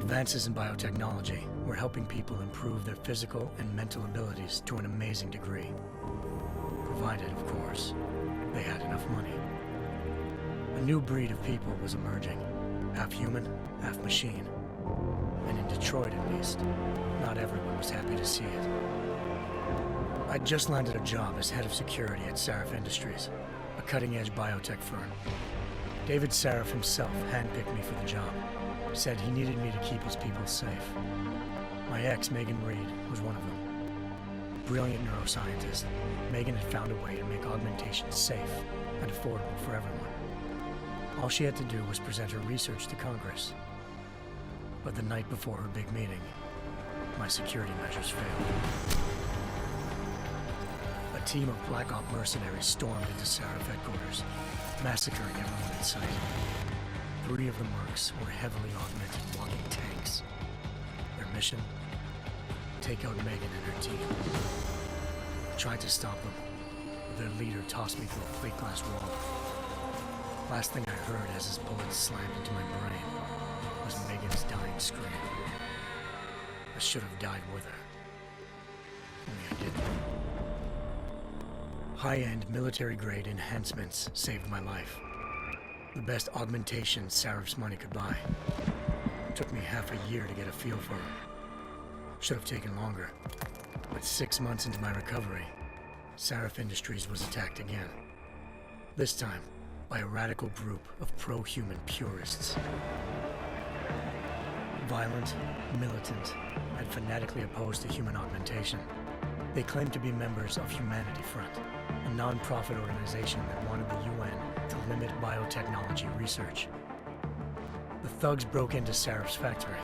Advances in biotechnology were helping people improve their physical and mental abilities to an amazing degree. Provided, of course, they had enough money. A new breed of people was emerging, half human, half machine. And in Detroit, at least, not everyone was happy to see it. I'd just landed a job as head of security at Sarif Industries, a cutting-edge biotech firm. David Sarif himself handpicked me for the job, said he needed me to keep his people safe. My ex, Megan Reed, was one of them. Brilliant neuroscientist, Megan had found a way to make augmentation safe and affordable for everyone. All she had to do was present her research to Congress. But the night before her big meeting, my security measures failed. A team of Black Op mercenaries stormed into Sarif headquarters, massacring everyone in sight. 3 of the mercs were heavily augmented walking tanks. Their mission? Take out Megan and her team. I tried to stop them, but their leader tossed me through a plate glass wall. Last thing I heard as his bullets slammed into my brain was Megan's dying scream. I should have died with her. Only I didn't. High-end military-grade enhancements saved my life. The best augmentation Sarif's money could buy. It took me half a year to get a feel for her. Should have taken longer. But 6 months into my recovery, Sarif Industries was attacked again. This time, by a radical group of pro-human purists. Violent, militant, and fanatically opposed to human augmentation. They claimed to be members of Humanity Front, a non-profit organization that wanted the UN to limit biotechnology research. The thugs broke into Sarif's factory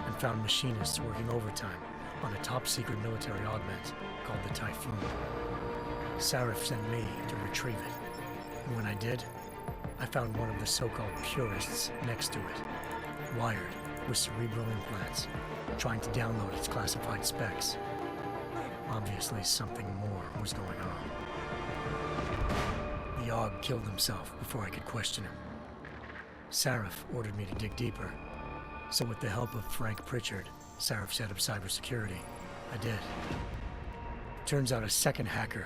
and found machinists working overtime on a top-secret military augment called the Typhoon. Sarif sent me to retrieve it, and when I did, I found one of the so-called purists next to it, wired with cerebral implants, trying to download its classified specs. Obviously, something more was going on. The AUG killed himself before I could question him. Sarif ordered me to dig deeper, so with the help of Frank Pritchard, Sarif's head of cybersecurity, I did. Turns out a second hacker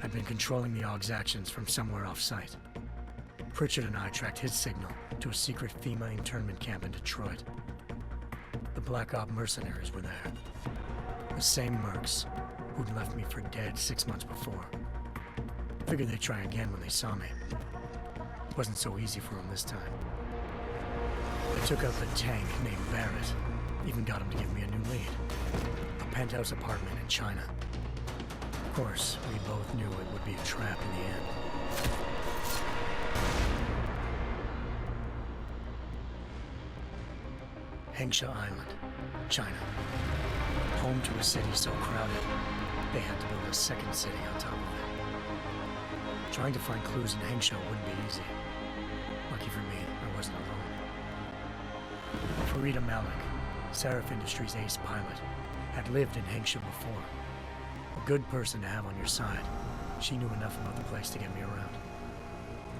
had been controlling the AUG's actions from somewhere off-site. Pritchard and I tracked his signal to a secret FEMA internment camp in Detroit. The Black Op mercenaries were there. The same mercs who'd left me for dead 6 months before. Figured they'd try again when they saw me. It wasn't so easy for them this time. I took out the tank named Barrett, even got him to give me a new lead. A penthouse apartment in China. Of course, we both knew it would be a trap in the end. 𝐤𝐤𝐤 Island, China. Home to a city so crowded, they had to build a second city on top of it. Trying to find clues in 𝐤𝐤𝐤 wouldn't be easy. Lucky for me, I wasn't alone. Farida Malik, Sarif Industries' ace pilot, had lived in 𝐤𝐤𝐤 before. A good person to have on your side. She knew enough about the place to get me around.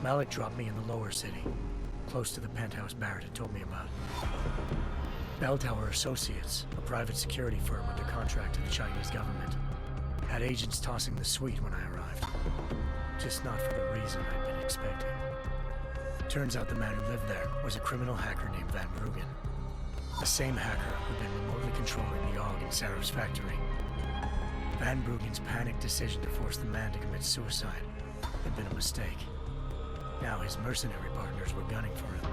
Malik dropped me in the lower city, close to the penthouse Barrett had told me about. Bell Tower Associates, a private security firm under contract to the Chinese government, had agents tossing the suite when I arrived. Just not for the reason I'd been expecting. Turns out the man who lived there was a criminal hacker named Van Bruggen. The same hacker who'd been remotely controlling the AUG in Sarif's factory. Van Bruggen's panicked decision to force the man to commit suicide had been a mistake. Now his mercenary partners were gunning for him,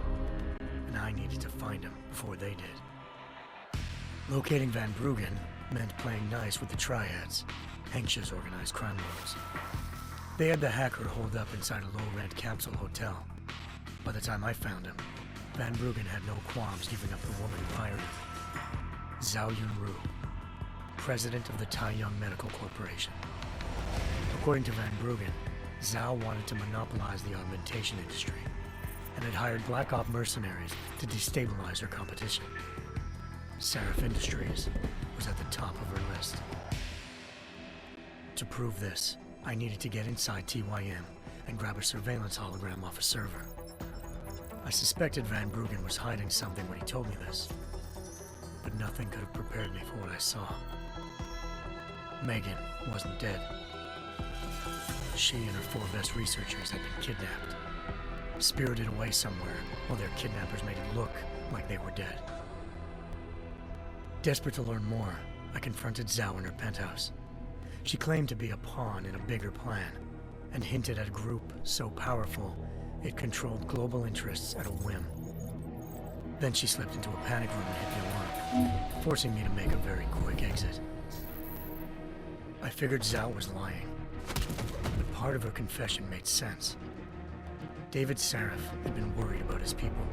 and I needed to find him before they did. Locating Van Bruggen meant playing nice with the triads, 𝐤𝐤𝐤's organized crime lords. They had the hacker holed up inside a low-rent capsule hotel. By the time I found him, Van Bruggen had no qualms giving up the woman who hired him. �ฑ𝐢 president of the 𝐈 Medical Corporation. According to Van Bruggen, Zhao wanted to monopolize the augmentation industry and had hired Black Op mercenaries to destabilize her competition. Sarif Industries was at the top of her list. To prove this, I needed to get inside TYM and grab a surveillance hologram off a server. I suspected Van Bruggen was hiding something when he told me this, but nothing could have prepared me for what I saw. Megan wasn't dead. She and her 4 best researchers had been kidnapped, spirited away somewhere while their kidnappers made it look like they were dead. Desperate to learn more, I confronted 𝐲 in her penthouse. She claimed to be a pawn in a bigger plan, and hinted at a group so powerful it controlled global interests at a whim. Then she slipped into a panic room and hit the alarm, forcing me to make a very quick exit. I figured 𝐲 was lying, but part of her confession made sense. David Sarif had been worried about his people.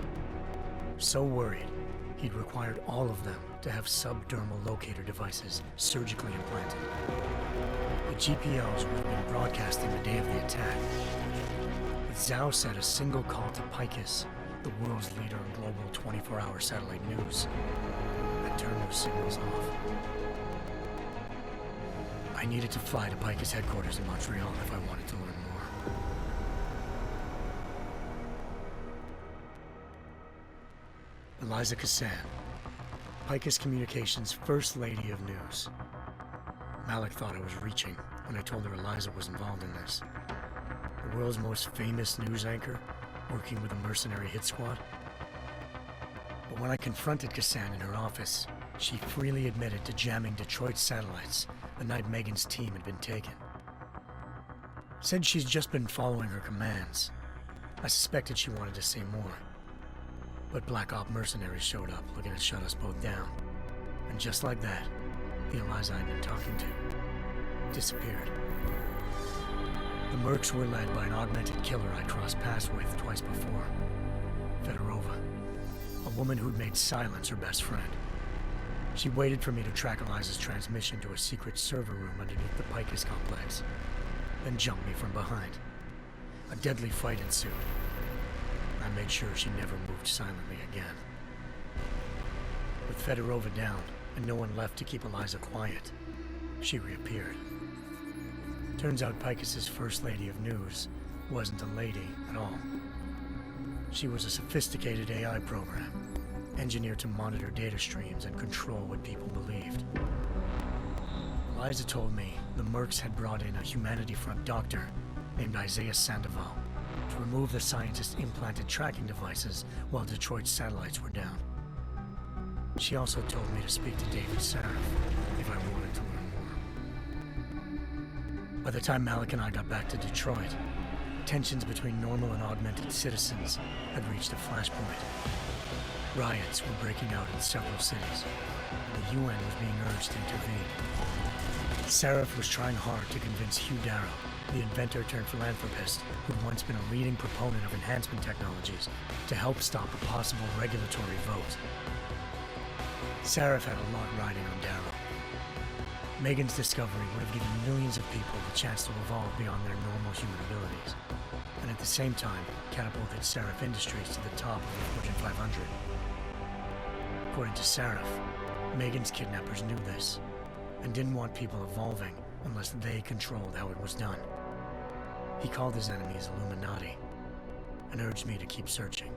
So worried, he'd required all of them to have subdermal locator devices surgically implanted. The GPLs would have been broadcasting the day of the attack. But 𝐲 said a single call to 𝐃𝐨𝐬𝐿, the world's leader in global 24-hour satellite news, had turned those signals off. I needed to fly to 𝐃𝐨𝐬𝐿's headquarters in Montreal if I wanted to learn more. 𝐿𝐤𝐿𝐼𝐲 𝐃𝐨𝐬𝐿, Communications' First Lady of News. Malik thought I was reaching when I told her 𝐿𝐤𝐿𝐼𝐲 was involved in this. The world's most famous news anchor, working with a mercenary hit squad. But when I confronted 𝐃𝐨𝐬𝐿 in her office, she freely admitted to jamming Detroit's satellites the night Megan's team had been taken. Said she's just been following her commands. I suspected she wanted to say more. But Black Op mercenaries showed up looking to shut us both down. And just like that, the 𝐿𝐤𝐼𝐲 I'd been talking to disappeared. The mercs were led by an augmented killer I crossed paths with twice before, Fedorova, a woman who'd made silence her best friend. She waited for me to track 𝐿𝐤𝐼𝐲's transmission to a secret server room underneath the 𝐃𝐨𝐬𝐿 complex, then jumped me from behind. A deadly fight ensued. I made sure she never moved silently again. With Fedorova down and no one left to keep 𝐿𝐤𝐼𝐲 quiet, she reappeared. Turns out 𝐃𝐨𝐬𝐿's First Lady of News wasn't a lady at all. She was a sophisticated AI program, engineered to monitor data streams and control what people believed. 𝐿𝐤𝐼𝐲 told me the mercs had brought in a Humanity Front doctor named 𝐸ZAIAH to remove the scientist's implanted tracking devices while Detroit's satellites were down. She also told me to speak to David Sarif if I wanted to learn more. By the time Malik and I got back to Detroit, tensions between normal and augmented citizens had reached a flashpoint. Riots were breaking out in several cities, and the UN was being urged to intervene. Sarif was trying hard to convince Hugh Darrow, the inventor-turned-philanthropist who'd once been a leading proponent of enhancement technologies, to help stop a possible regulatory vote. Sarif had a lot riding on Darrow. Megan's discovery would have given millions of people the chance to evolve beyond their normal human abilities, and at the same time catapulted Sarif Industries to the top of the Fortune 500. According to Sarif, Megan's kidnappers knew this, and didn't want people evolving unless they controlled how it was done. He called his enemies Illuminati, and urged me to keep searching.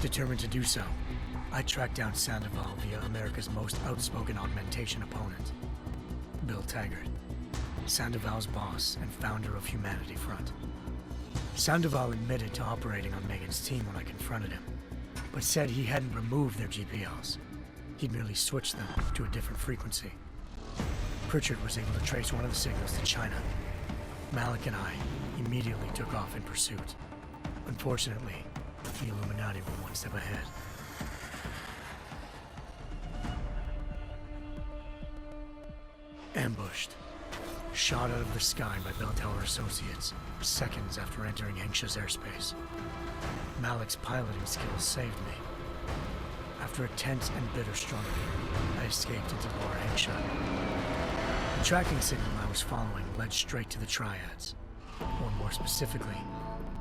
Determined to do so, I tracked down Sandoval via America's most outspoken augmentation opponent, Bill Taggart, Sandoval's boss and founder of Humanity Front. Sandoval admitted to operating on Megan's team when I confronted him, but said he hadn't removed their GPLs. He'd merely switched them to a different frequency. Pritchard was able to trace one of the signals to China. Malik and I immediately took off in pursuit. Unfortunately, the Illuminati were one step ahead. Ambushed. Shot out of the sky by Bell Tower Associates, seconds after entering Hengsha's airspace. Malik's piloting skills saved me. After a tense and bitter struggle, I escaped into Lower Hengsha. The tracking signal I was following led straight to the Triads, or more specifically,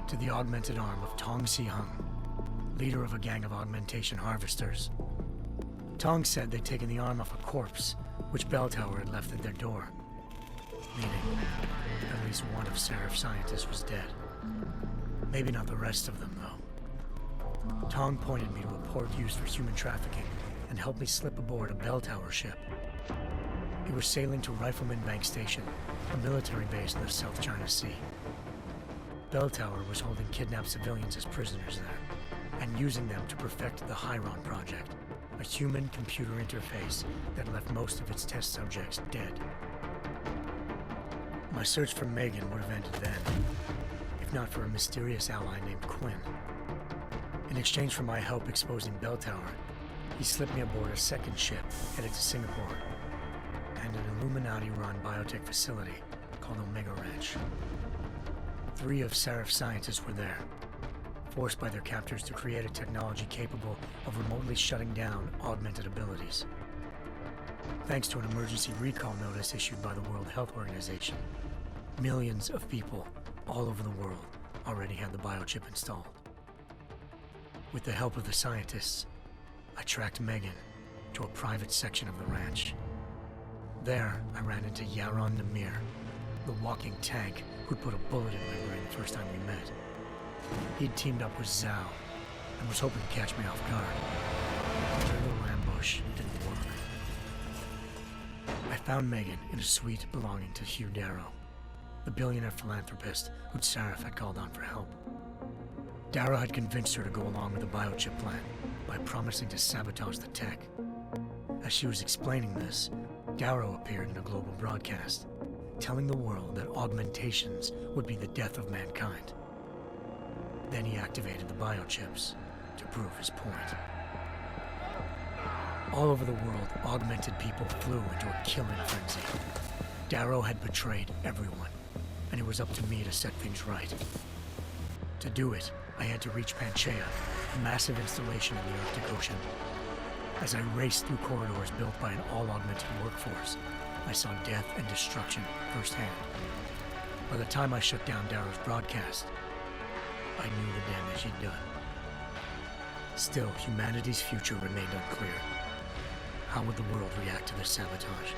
to the augmented arm of Tong Si-hung, leader of a gang of augmentation harvesters. Tong said they'd taken the arm off a corpse, which Bell Tower had left at their door, meaning at least one of Sarif's scientists was dead. Maybe not the rest of them, though. Tong pointed me to a port used for human trafficking and helped me slip aboard a bell tower ship. We were sailing to Rifleman Bank Station, a military base in the South China Sea. Bell Tower was holding kidnapped civilians as prisoners there, and using them to perfect the 𝐦 project, a human-computer interface that left most of its test subjects dead. My search for Megan would have ended then, if not for a mysterious ally named Quinn. In exchange for my help exposing Bell Tower, he slipped me aboard a second ship headed to Singapore and an Illuminati-run biotech facility called Omega Ranch. 3 of Seraph's scientists were there, forced by their captors to create a technology capable of remotely shutting down augmented abilities. Thanks to an emergency recall notice issued by the World Health Organization, millions of people all over the world already had the biochip installed. With the help of the scientists, I tracked Megan to a private section of the ranch. There, I ran into Yaron Namir, the walking tank who'd put a bullet in my brain the first time we met. He'd teamed up with Zhao and was hoping to catch me off guard. Their little ambush didn't work. I found Megan in a suite belonging to Hugh Darrow, the billionaire philanthropist who'd Seraph had called on for help. Darrow had convinced her to go along with the biochip plan by promising to sabotage the tech. As she was explaining this, Darrow appeared in a global broadcast, telling the world that augmentations would be the death of mankind. Then he activated the biochips to prove his point. All over the world, augmented people flew into a killing frenzy. Darrow had betrayed everyone, and it was up to me to set things right. To do it, I had to reach Panchaea, a massive installation in the Arctic Ocean. As I raced through corridors built by an all-augmented workforce, I saw death and destruction firsthand. By the time I shut down Darrow's broadcast, I knew the damage he'd done. Still, humanity's future remained unclear. How would the world react to this sabotage?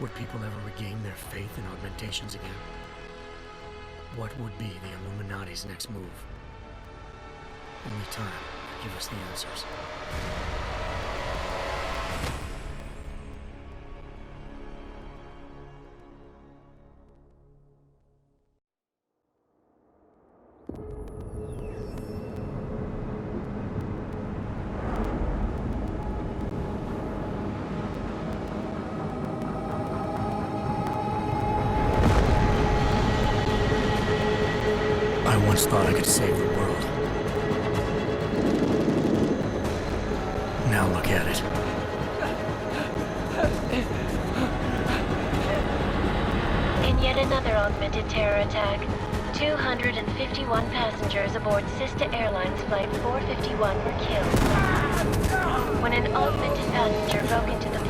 Would people ever regain their faith in augmentations again? What would be the Illuminati's next move? Only time could give us the answers. I once thought I could save the world. Now look at it. In yet another augmented terror attack, 251 passengers aboard Sister Airlines Flight 451 were killed when an augmented passenger broke into the plane.